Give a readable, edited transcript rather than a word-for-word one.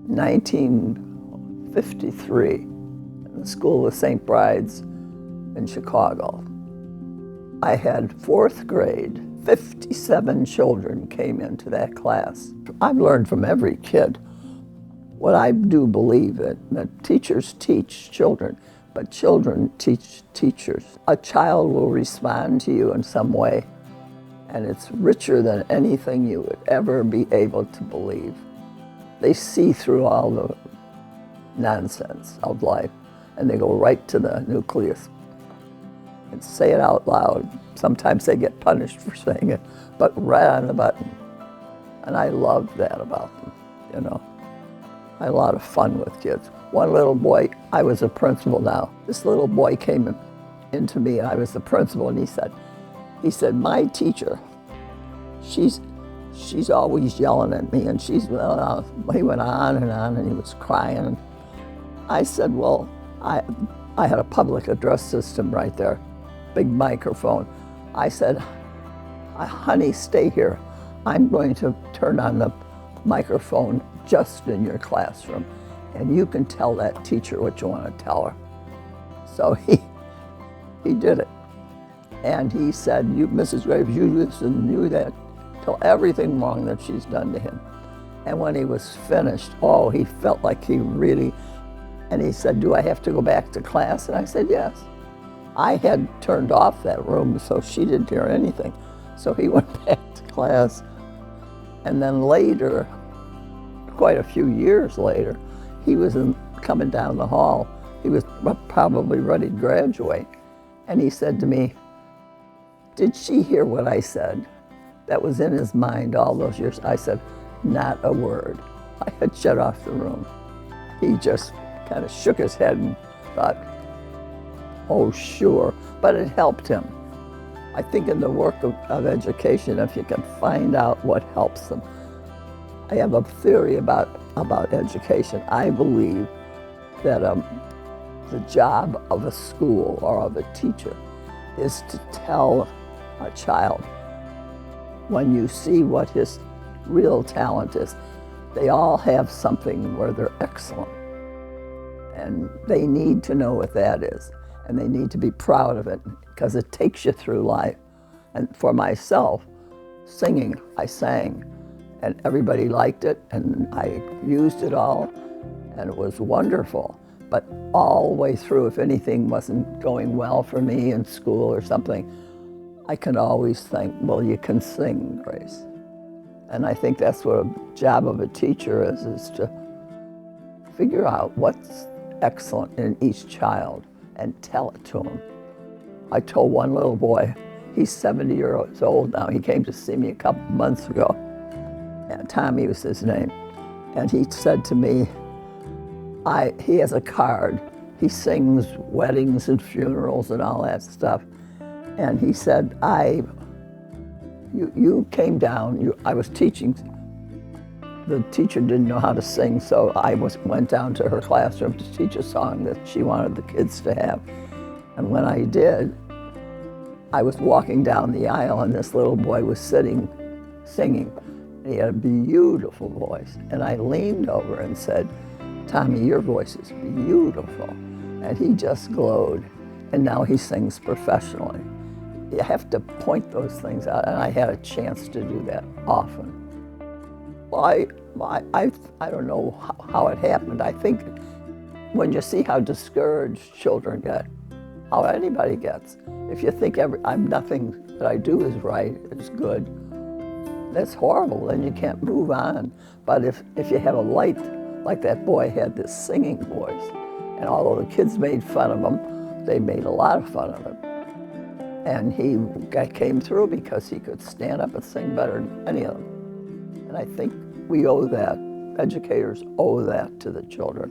1953 in the School of St. Bride's in Chicago. I had fourth grade. 57 children came into that class. I've learned from every kid. What I do believe that teachers teach children, but children teach teachers. A child will respond to you in some way, and it's richer than anything you would ever be able to believe. They see through all the nonsense of life, and they go right to the nucleus and say it out loud. Sometimes they get punished for saying it, but right on the button. And I love that about them, you know. I had a lot of fun with kids. One little boy, I was a principal now. This little boy came into me, and I was the principal, and he said, my teacher, she's always yelling at me, and he went on, and he was crying. And I said, well, I had a public address system right there, big microphone. I said, honey, stay here. I'm going to turn on the microphone just in your classroom, and you can tell that teacher what you want to tell her. So he did it. And he said, Mrs. Graves, you just knew that. Tell everything wrong that she's done to him. And when he was finished, he felt like he really, and he said, do I have to go back to class? And I said, yes. I had turned off that room, so she didn't hear anything. So he went back to class. And then later, quite a few years later, he was coming down the hall. He was probably ready to graduate. And he said to me, did she hear what I said? That was in his mind all those years. I said, not a word. I had shut off the room. He just kind of shook his head and thought, oh, sure. But it helped him. I think in the work of education, if you can find out what helps them. I have a theory about education. I believe that the job of a school or of a teacher is to tell a child, when you see what his real talent is, they all have something where they're excellent. And they need to know what that is. And they need to be proud of it, because it takes you through life. And for myself, singing, I sang, and everybody liked it, and I used it all, and it was wonderful. But all the way through, if anything wasn't going well for me in school or something, I can always think, well, you can sing, Grace. And I think that's what a job of a teacher is to figure out what's excellent in each child and tell it to them. I told one little boy, he's 70 years old now, he came to see me a couple months ago, and Tommy was his name, and he said to me, he has a card, he sings weddings and funerals and all that stuff, and he said, you came down, I was teaching, the teacher didn't know how to sing, so I went down to her classroom to teach a song that she wanted the kids to have. And when I did, I was walking down the aisle, and this little boy was sitting, singing. He had a beautiful voice. And I leaned over and said, Tommy, your voice is beautiful. And he just glowed. And now he sings professionally. You have to point those things out, and I had a chance to do that often. Well, I don't know how it happened. I think when you see how discouraged children get, how anybody gets, if you think nothing that I do is right, is good, that's horrible, then you can't move on. But if you have a light, like that boy had this singing voice, and although the kids made fun of him, they made a lot of fun of him. And he came through because he could stand up and sing better than any of them. And I think we owe that, educators owe that to the children.